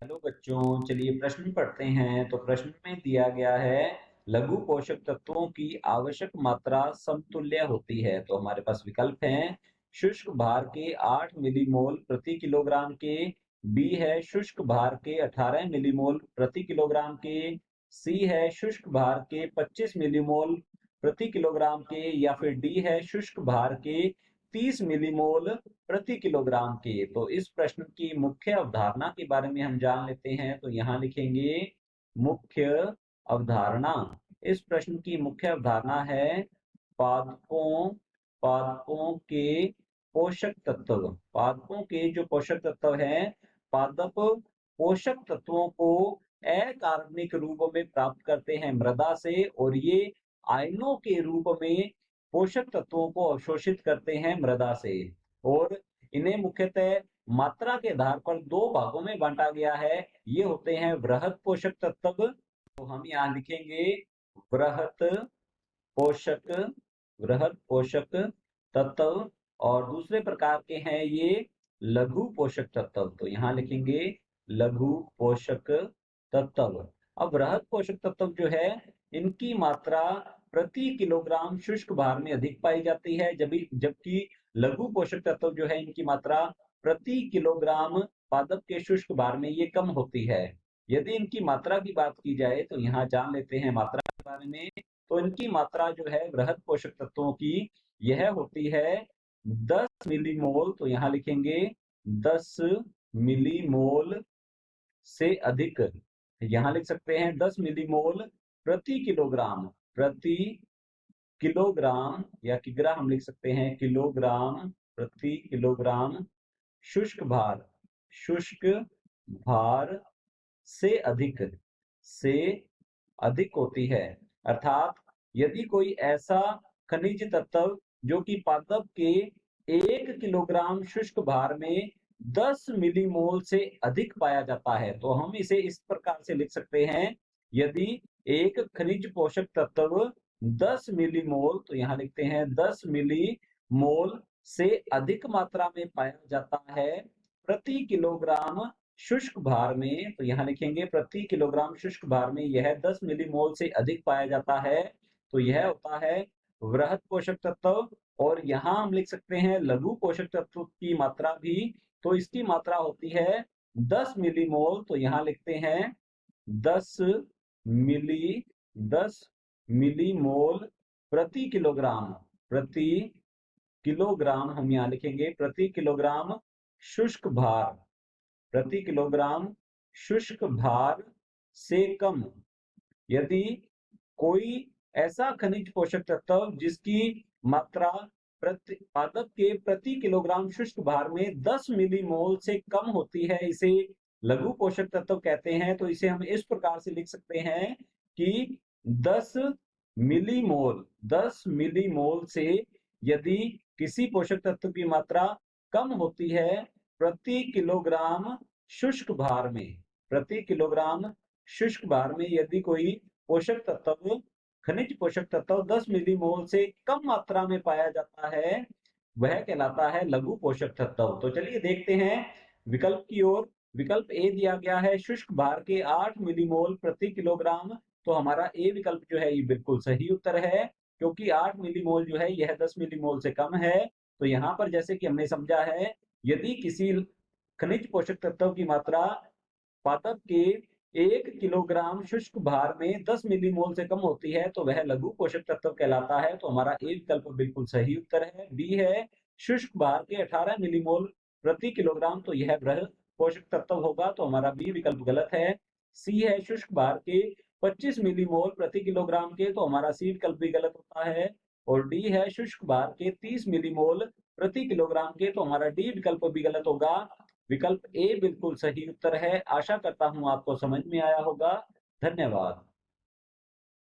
Hello बच्चों, चलिए प्रश्न पढ़ते हैं। तो प्रश्न में दिया गया है लघु पोषक तत्वों की आवश्यक मात्रा समतुल्य होती है। तो हमारे पास विकल्प हैं शुष्क भार के 8 मिलीमोल प्रति किलोग्राम के, बी है शुष्क भार के 18 मिलीमोल प्रति किलोग्राम के, सी है शुष्क भार के 25 मिलीमोल प्रति किलोग्राम के, या फिर डी है शुष्क भार के 30 मिलीमोल प्रति किलोग्राम के। तो इस प्रश्न की मुख्य अवधारणा के बारे में हम जान लेते हैं। तो यहाँ लिखेंगे मुख्य अवधारणा। इस प्रश्न की मुख्य अवधारणा है पादपों पादपों के पोषक तत्व। पादपों के जो पोषक तत्व हैं, पादप पोषक तत्वों को अकार्बनिक रूप में प्राप्त करते हैं मृदा से, और ये आयनों के रूप में पोषक तत्वों को अवशोषित करते हैं मृदा से। और इन्हें मुख्यतः मात्रा के आधार पर दो भागों में बांटा गया है। ये होते हैं वृहत पोषक तत्व, तो हम यहाँ लिखेंगे वृहत पोषक वृहत पोषक तत्व, और दूसरे प्रकार के हैं ये लघु पोषक तत्व। तो यहाँ लिखेंगे लघु पोषक तत्व। अब वृहत पोषक तत्व जो है, इनकी मात्रा प्रति किलोग्राम शुष्क भार में अधिक पाई जाती है, जबकि लघु पोषक तत्व जो है, इनकी मात्रा प्रति किलोग्राम पादप के शुष्क भार में ये कम होती है। यदि इनकी मात्रा की बात की जाए तो यहाँ जान लेते हैं मात्रा के बारे में। तो इनकी मात्रा जो है वृहत पोषक तत्वों की, यह होती है 10 मिलीमोल। तो यहाँ लिखेंगे 10 मिलीमोल से अधिक। यहाँ लिख सकते हैं 10 मिलीमोल प्रति किलोग्राम, प्रति किलोग्राम, या किग्रा हम लिख सकते हैं, किलोग्राम प्रति किलोग्राम शुष्क भार, शुष्क भार से अधिक, से अधिक होती है। अर्थात यदि कोई ऐसा खनिज तत्व जो कि पादप के 1 किलोग्राम शुष्क भार में 10 मिलीमोल से अधिक पाया जाता है, तो हम इसे इस प्रकार से लिख सकते हैं। यदि एक खनिज पोषक तत्व 10 मिलीमोल, तो यहाँ लिखते हैं 10 मिलीमोल से अधिक मात्रा में पाया जाता है प्रति किलोग्राम शुष्क भार में, तो यहाँ लिखेंगे प्रति किलोग्राम शुष्क भार में यह 10 मिलीमोल से अधिक पाया जाता है, तो यह होता है वृहत पोषक तत्व। और यहाँ हम लिख सकते हैं लघु पोषक तत्व की मात्रा भी, तो इसकी मात्रा होती है 10 मिलीमोल। तो यहाँ लिखते हैं 10 मिली 10 मिलीमोल प्रति किलोग्राम, प्रति किलोग्राम हम यहाँ लिखेंगे प्रति किलोग्राम शुष्क भार, प्रति किलोग्राम शुष्क भार से कम। यदि कोई ऐसा खनिज पोषक तत्व जिसकी मात्रा पादप के प्रति किलोग्राम शुष्क भार में 10 मिलीमोल से कम होती है, इसे लघु पोषक तत्व कहते हैं। तो इसे हम इस प्रकार से लिख सकते हैं कि 10 मिलीमोल 10 मिलीमोल से यदि किसी पोषक तत्व की मात्रा कम होती है प्रति किलोग्राम शुष्क भार में, प्रति किलोग्राम शुष्क भार में यदि कोई पोषक तत्व, खनिज पोषक तत्व 10 मिलीमोल से कम मात्रा में पाया जाता है, वह कहलाता है लघु पोषक तत्व। तो चलिए देखते हैं विकल्प की ओर। विकल्प ए दिया गया है शुष्क भार के 8 मिलीमोल प्रति किलोग्राम। तो हमारा ए विकल्प जो है ये बिल्कुल सही उत्तर है, क्योंकि 8 मिलीमोल जो है यह 10 मिलीमोल से कम है। तो यहाँ पर जैसे कि हमने समझा है, यदि किसी खनिज पोषक तत्व की मात्रा पादप के 1 किलोग्राम शुष्क भार में 10 मिलीमोल से कम होती है, तो वह लघु पोषक तत्व कहलाता है। तो हमारा ए विकल्प बिल्कुल सही उत्तर है। बी है शुष्क भार के 18 मिलीमोल प्रति किलोग्राम, तो यह वृहत पोषक तत्व होगा। तो हमारा बी विकल्प गलत है। सी है शुष्क भार के 25 मिलीमोल प्रति किलोग्राम के, तो हमारा सी विकल्प भी गलत होता है। और डी है शुष्क भार के 30 मिलीमोल प्रति किलोग्राम के, तो हमारा डी विकल्प भी गलत होगा। विकल्प ए बिल्कुल सही उत्तर है। आशा करता हूं आपको समझ में आया होगा। धन्यवाद।